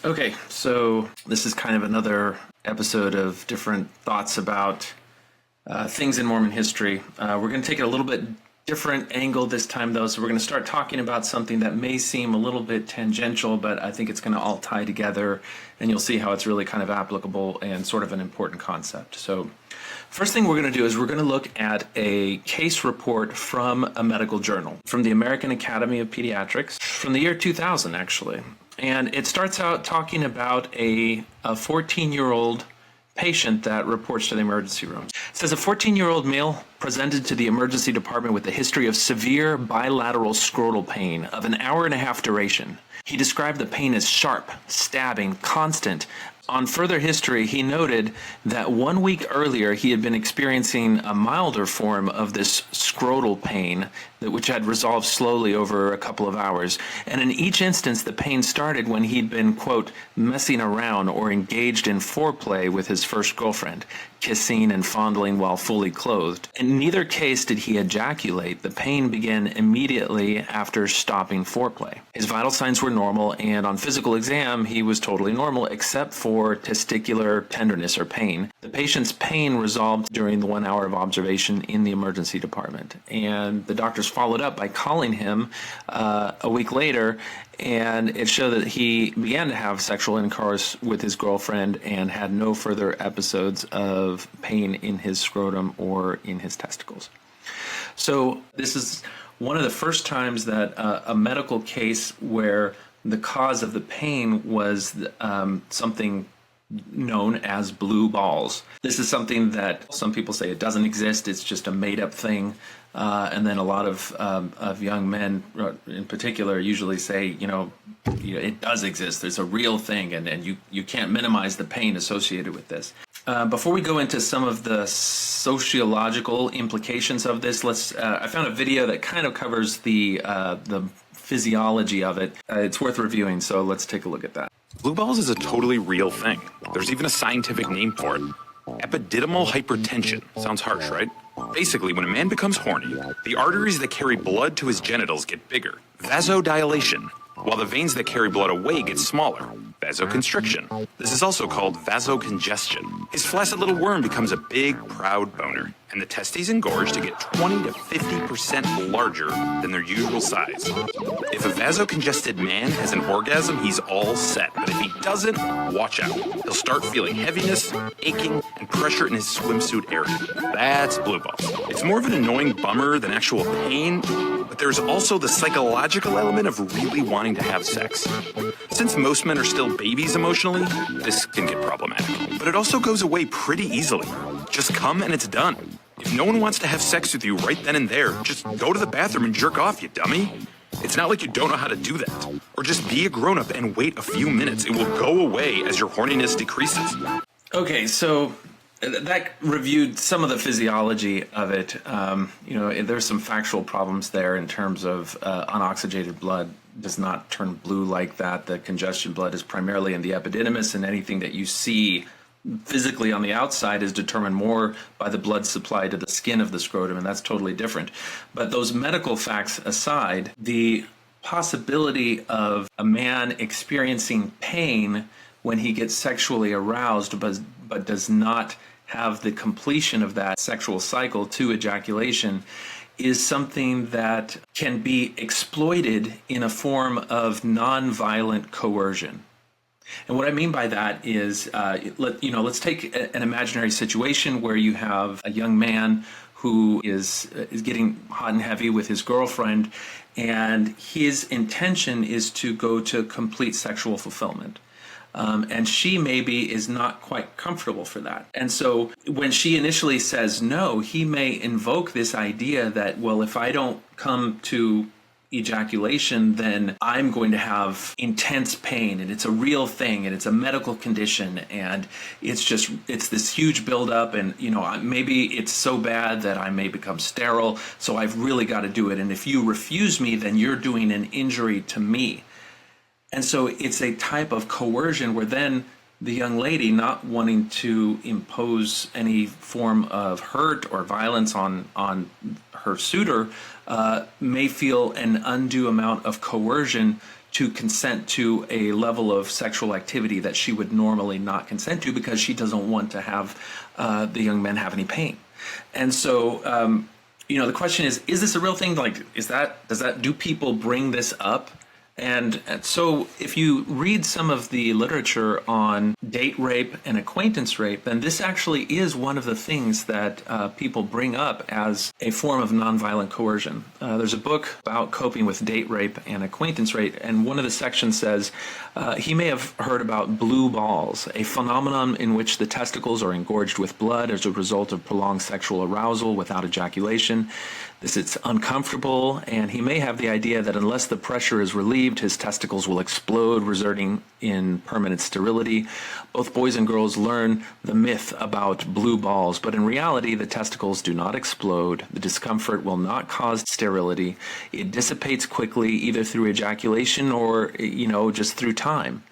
Okay, so this is kind of another episode of different thoughts about things in Mormon history. We're going to take it a little bit different angle this time, though, so we're going to start talking about something that may seem a little bit tangential, but I think it's going to all tie together, and you'll see how it's really kind of applicable and sort of an important concept. So first thing we're going to do is we're going to look at a case report from a medical journal, from the American Academy of Pediatrics, from the year 2000, actually. And it starts out talking about a 14-year-old patient that reports to the emergency room. It says a 14-year-old male presented to the emergency department with a history of severe bilateral scrotal pain of an hour and a half duration. He described the pain as sharp, stabbing, constant. On further history, he noted that 1 week earlier he had been experiencing a milder form of this scrotal pain, which had resolved slowly over a couple of hours. And in each instance, the pain started when he'd been, quote, messing around or engaged in foreplay with his first girlfriend, kissing and fondling while fully clothed. In neither case did he ejaculate. The pain began immediately after stopping foreplay. His vital signs were normal, and on physical exam, he was totally normal except for testicular tenderness or pain. The patient's pain resolved during the 1 hour of observation in the emergency department. And the doctors followed up by calling him a week later, and it showed that he began to have sexual intercourse with his girlfriend and had no further episodes of pain in his scrotum or in his testicles. So this is one of the first times that a medical case where the cause of the pain was something known as blue balls. This is something that some people say it doesn't exist, it's just a made-up thing. And then a lot of young men in particular usually say, it does exist. There's a real thing, and you can't minimize the pain associated with this. Before we go into some of the sociological implications of this, I found a video that kind of covers the physiology of it. It's worth reviewing, so let's take a look at that. Blue balls is a totally real thing. There's even a scientific name for it. Epididymal hypertension. Sounds harsh, right? Basically, when a man becomes horny, the arteries that carry blood to his genitals get bigger, vasodilation, while the veins that carry blood away get smaller, vasoconstriction. This is also called vasocongestion. His flaccid little worm becomes a big, proud boner, and the testes engorge to get 20 to 50% larger than their usual size. If a vasocongested man has an orgasm, he's all set, but if he doesn't, watch out. He'll start feeling heaviness, aching, and pressure in his swimsuit area. That's blue balls. It's more of an annoying bummer than actual pain, but there's also the psychological element of really wanting to have sex. Since most men are still babies emotionally, this can get problematic. But it also goes away pretty easily. Just come and it's done. If no one wants to have sex with you right then and there, just go to the bathroom and jerk off, you dummy. It's not like you don't know how to do that. Or just be a grown-up and wait a few minutes. It will go away as your horniness decreases. Okay, so that reviewed some of the physiology of it. There's some factual problems there in terms of unoxygenated blood does not turn blue like that. The congestion blood is primarily in the epididymis, and anything that you see physically on the outside is determined more by the blood supply to the skin of the scrotum, and that's totally different. But those medical facts aside, the possibility of a man experiencing pain when he gets sexually aroused but does not have the completion of that sexual cycle to ejaculation is something that can be exploited in a form of nonviolent coercion. And what I mean by that is, let's take an imaginary situation where you have a young man who is getting hot and heavy with his girlfriend, and his intention is to go to complete sexual fulfillment. And she maybe is not quite comfortable for that. And so when she initially says no, he may invoke this idea that, well, if I don't come to ejaculation, then I'm going to have intense pain, and it's a real thing, and it's a medical condition, and it's this huge buildup, and maybe it's so bad that I may become sterile, so I've really got to do it, and if you refuse me, then you're doing an injury to me. And so it's a type of coercion where then the young lady, not wanting to impose any form of hurt or violence on her suitor, may feel an undue amount of coercion to consent to a level of sexual activity that she would normally not consent to because she doesn't want to have the young men have any pain. And so, the question is this a real thing? Like, do people bring this up? And so if you read some of the literature on date rape and acquaintance rape, then this actually is one of the things that people bring up as a form of nonviolent coercion. There's a book about coping with date rape and acquaintance rape, and one of the sections says, he may have heard about blue balls, a phenomenon in which the testicles are engorged with blood as a result of prolonged sexual arousal without ejaculation. It's uncomfortable, and he may have the idea that unless the pressure is relieved, his testicles will explode, resulting in permanent sterility. Both boys and girls learn the myth about blue balls, but in reality, the testicles do not explode. The discomfort will not cause sterility. It dissipates quickly, either through ejaculation or, just through time.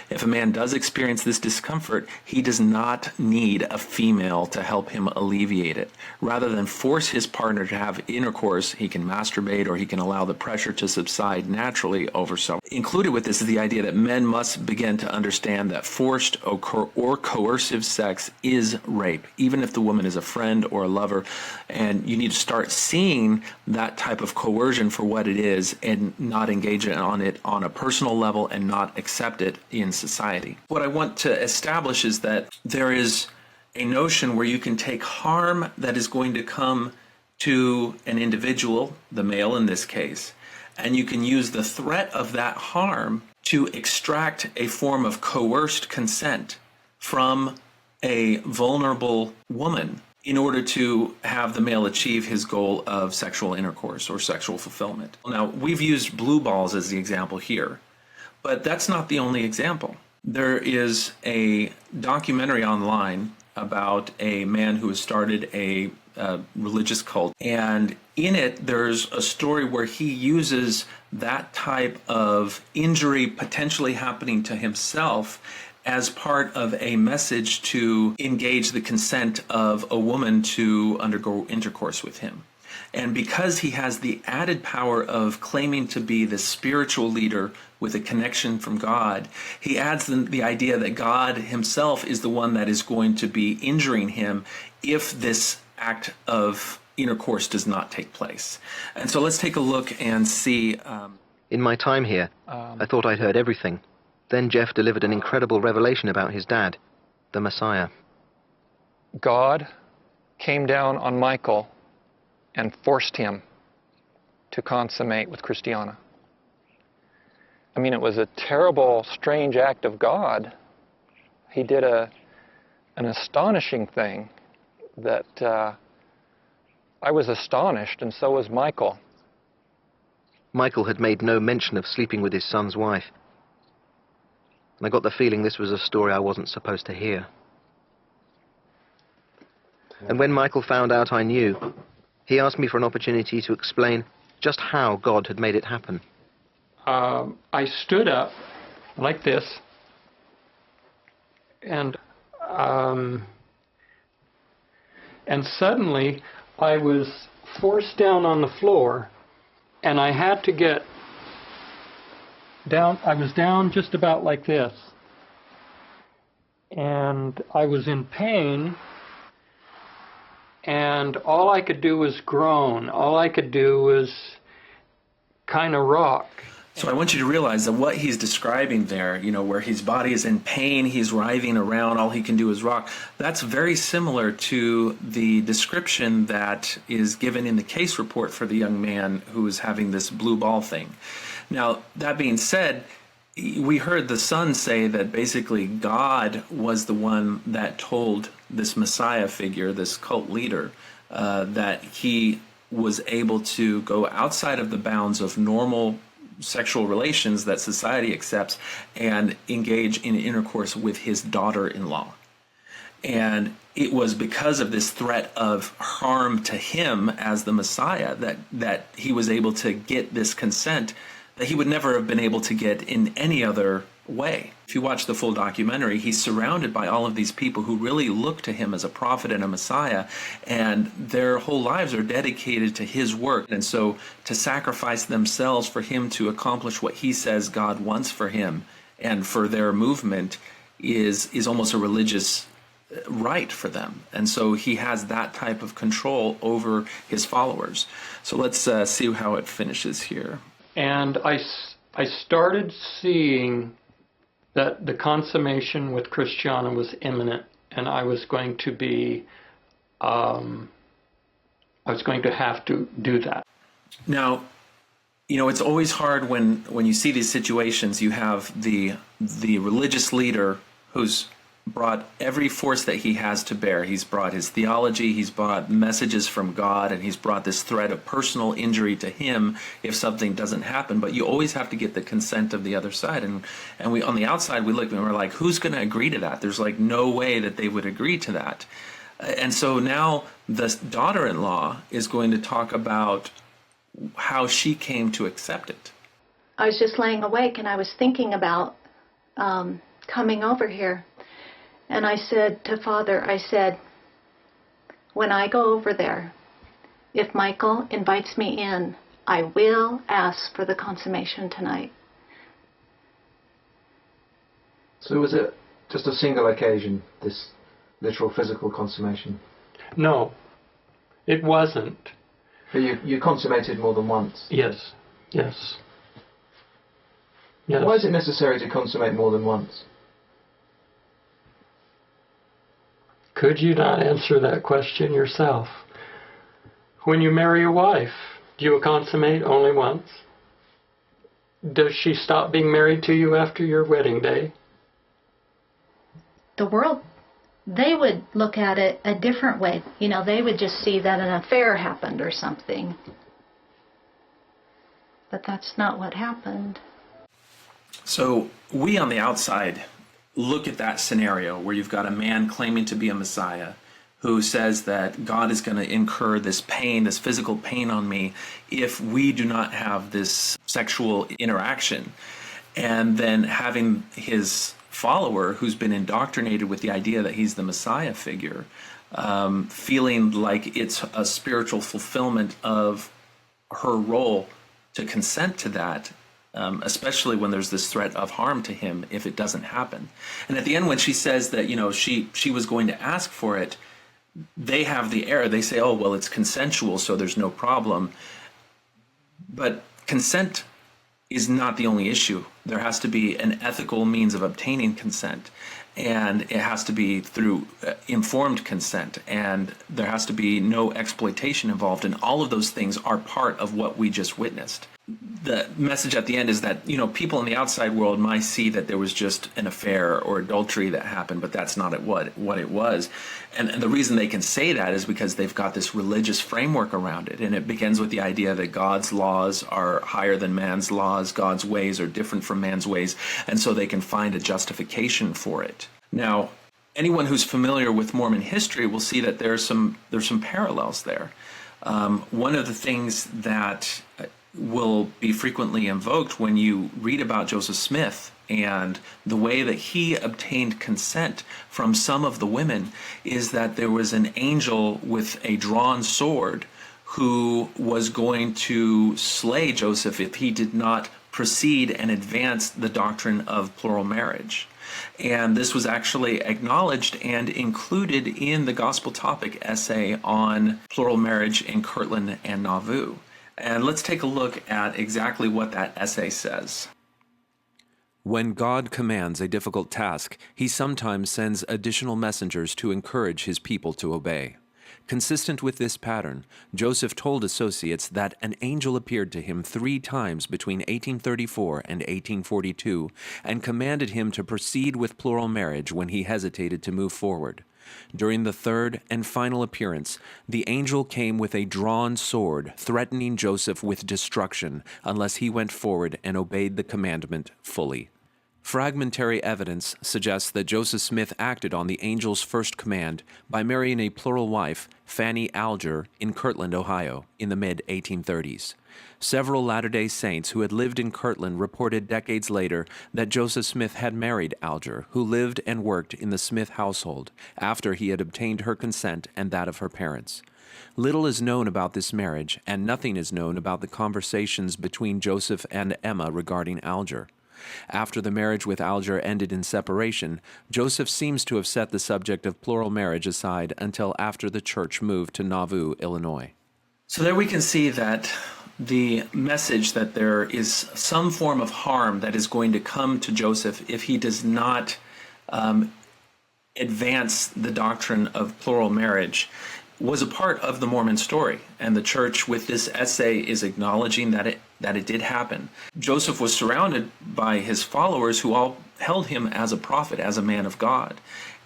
If a man does experience this discomfort, he does not need a female to help him alleviate it. Rather than force his partner to have intercourse, he can masturbate, or he can allow the pressure to subside naturally over several. Included with this is the idea that men must begin to understand that forced or coercive sex is rape, even if the woman is a friend or a lover. And you need to start seeing that type of coercion for what it is and not engage on it on a personal level and not accept it in society. What I want to establish is that there is a notion where you can take harm that is going to come to an individual, the male in this case, and you can use the threat of that harm to extract a form of coerced consent from a vulnerable woman in order to have the male achieve his goal of sexual intercourse or sexual fulfillment. Now, we've used blue balls as the example here, but that's not the only example. There is a documentary online about a man who has started a religious cult, and in it there's a story where he uses that type of injury potentially happening to himself as part of a message to engage the consent of a woman to undergo intercourse with him. And because he has the added power of claiming to be the spiritual leader with a connection from God, he adds the idea that God himself is the one that is going to be injuring him if this act of intercourse does not take place. And so let's take a look and see. In my time here, I thought I'd heard everything. Then Jeff delivered an incredible revelation about his dad, the Messiah. God came down on Michael and forced him to consummate with Christiana. I mean, it was a terrible, strange act of God. He did an astonishing thing that I was astonished, and so was Michael. Michael had made no mention of sleeping with his son's wife. And I got the feeling this was a story I wasn't supposed to hear. And when Michael found out I knew, he asked me for an opportunity to explain just how God had made it happen. I stood up like this, and suddenly I was forced down on the floor, and I had to get down. I was down just about like this, and I was in pain, and all I could do was groan. All I could do was kind of rock. So I want you to realize that what he's describing there, where his body is in pain, he's writhing around, all he can do is rock, that's very similar to the description that is given in the case report for the young man who is having this blue ball thing. Now, that being said, we heard the son say that basically God was the one that told this Messiah figure, this cult leader, that he was able to go outside of the bounds of normal sexual relations that society accepts and engage in intercourse with his daughter-in-law. And it was because of this threat of harm to him as the Messiah that he was able to get this consent that he would never have been able to get in any other way. If you watch the full documentary, he's surrounded by all of these people who really look to him as a prophet and a Messiah, and their whole lives are dedicated to his work. And so to sacrifice themselves for him to accomplish what he says God wants for him and for their movement is almost a religious right for them. And so he has that type of control over his followers. So let's see how it finishes here. And I started seeing that the consummation with Christiana was imminent, and I was going to be, I was going to have to do that. Now, you know, it's always hard when you see these situations. You have the religious leader who's brought every force that he has to bear. He's brought his theology, he's brought messages from God, and he's brought this threat of personal injury to him if something doesn't happen. But you always have to get the consent of the other side. And we, on the outside, we look and we're like, who's going to agree to that? There's like no way that they would agree to that. And so now the daughter-in-law is going to talk about how she came to accept it. I was just laying awake and I was thinking about coming over here. And I said to Father, I said, when I go over there, if Michael invites me in, I will ask for the consummation tonight. So was it just a single occasion, this literal physical consummation? No, it wasn't. But you consummated more than once? Yes, yes. Yes. Why is it necessary to consummate more than once? Could you not answer that question yourself? When you marry a wife, do you consummate only once? Does she stop being married to you after your wedding day? The world, they would look at it a different way. You know, they would just see that an affair happened or something. But that's not what happened. So we on the outside look at that scenario where you've got a man claiming to be a Messiah who says that God is going to incur this pain, this physical pain on me if we do not have this sexual interaction. And then having his follower who's been indoctrinated with the idea that he's the Messiah figure, feeling like it's a spiritual fulfillment of her role to consent to that, especially when there's this threat of harm to him if it doesn't happen. And at the end, when she says that, you know, she was going to ask for it, they have the error. They say, oh, well, it's consensual, so there's no problem. But consent is not the only issue. There has to be an ethical means of obtaining consent, and it has to be through informed consent, and there has to be no exploitation involved, and all of those things are part of what we just witnessed. The message at the end is that, you know, people in the outside world might see that there was just an affair or adultery that happened, but that's not what it was. And the reason they can say that is because they've got this religious framework around it, and it begins with the idea that God's laws are higher than man's laws, God's ways are different from man's ways, and so they can find a justification for it. Now, anyone who's familiar with Mormon history will see that there's some parallels there. One of the things that will be frequently invoked when you read about Joseph Smith and the way that he obtained consent from some of the women is that there was an angel with a drawn sword who was going to slay Joseph if he did not proceed and advance the doctrine of plural marriage. And this was actually acknowledged and included in the Gospel Topic essay on plural marriage in Kirtland and Nauvoo. And let's take a look at exactly what that essay says. When God commands a difficult task, he sometimes sends additional messengers to encourage his people to obey. Consistent with this pattern, Joseph told associates that an angel appeared to him 3 times between 1834 and 1842 and commanded him to proceed with plural marriage when he hesitated to move forward. During the 3rd and final appearance, the angel came with a drawn sword, threatening Joseph with destruction unless he went forward and obeyed the commandment fully. Fragmentary evidence suggests that Joseph Smith acted on the angel's first command by marrying a plural wife, Fanny Alger, in Kirtland, Ohio, in the mid-1830s. Several Latter-day Saints who had lived in Kirtland reported decades later that Joseph Smith had married Alger, who lived and worked in the Smith household, after he had obtained her consent and that of her parents. Little is known about this marriage, and nothing is known about the conversations between Joseph and Emma regarding Alger. After the marriage with Alger ended in separation, Joseph seems to have set the subject of plural marriage aside until after the church moved to Nauvoo, Illinois. So there we can see that the message that there is some form of harm that is going to come to Joseph if he does not advance the doctrine of plural marriage was a part of the Mormon story, and the church with this essay is acknowledging that it did happen. Joseph was surrounded by his followers who all held him as a prophet, as a man of God,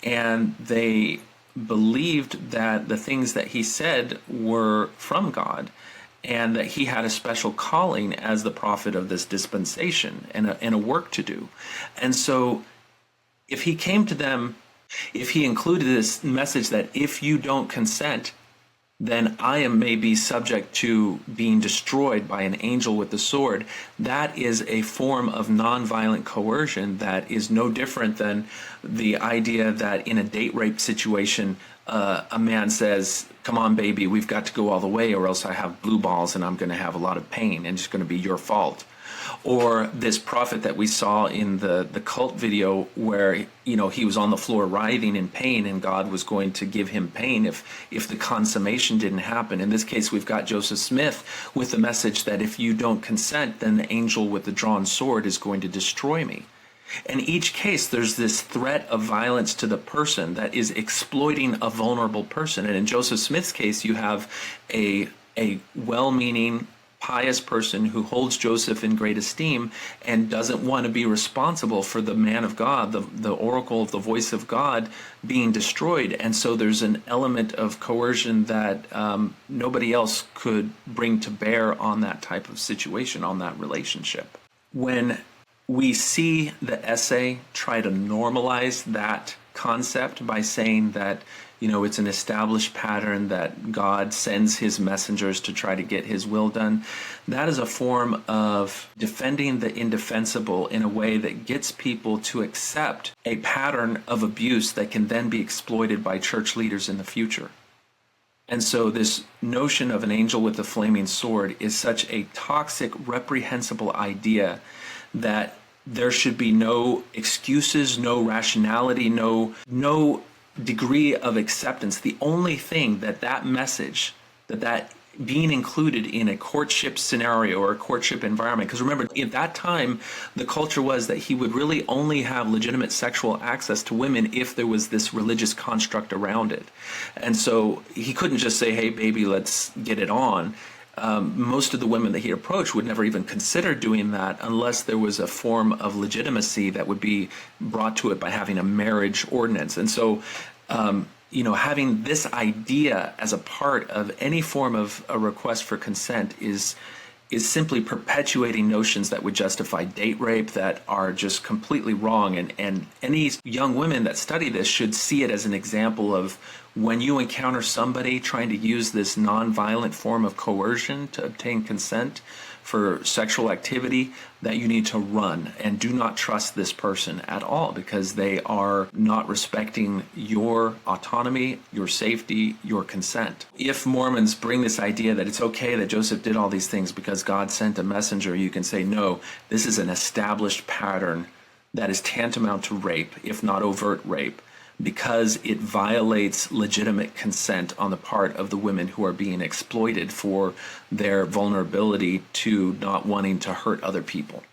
and they believed that the things that he said were from God, and that he had a special calling as the prophet of this dispensation and a work to do. And so if he came to them, if he included this message that if you don't consent, then I may be subject to being destroyed by an angel with the sword, that is a form of nonviolent coercion that is no different than the idea that in a date rape situation, a man says, come on, baby, we've got to go all the way or else I have blue balls and I'm going to have a lot of pain and it's going to be your fault. Or this prophet that we saw in the cult video where, he was on the floor writhing in pain and God was going to give him pain if the consummation didn't happen. In this case, we've got Joseph Smith with the message that if you don't consent, then the angel with the drawn sword is going to destroy me. In each case, there's this threat of violence to the person that is exploiting a vulnerable person. And in Joseph Smith's case, you have a well-meaning, pious person who holds Joseph in great esteem and doesn't want to be responsible for the man of God, the oracle, the voice of God being destroyed. And so there's an element of coercion that nobody else could bring to bear on that type of situation, on that relationship. When we see the essay try to normalize that concept by saying that it's an established pattern that God sends his messengers to try to get his will done. That is a form of defending the indefensible in a way that gets people to accept a pattern of abuse that can then be exploited by church leaders in the future. And so this notion of an angel with a flaming sword is such a toxic, reprehensible idea that there should be no excuses, no rationality, no degree of acceptance. The only thing that message, that being included in a courtship scenario or a courtship environment, because remember, at that time, the culture was that he would really only have legitimate sexual access to women if there was this religious construct around it. And so he couldn't just say, hey, baby, let's get it on. Most of the women that he approached would never even consider doing that unless there was a form of legitimacy that would be brought to it by having a marriage ordinance. And so, having this idea as a part of any form of a request for consent is simply perpetuating notions that would justify date rape that are just completely wrong. And any young women that study this should see it as an example of when you encounter somebody trying to use this nonviolent form of coercion to obtain consent for sexual activity, that you need to run and do not trust this person at all, because they are not respecting your autonomy, your safety, your consent. If Mormons bring this idea that it's okay that Joseph did all these things because God sent a messenger, you can say, no, this is an established pattern that is tantamount to rape, if not overt rape, because it violates legitimate consent on the part of the women who are being exploited for their vulnerability to not wanting to hurt other people.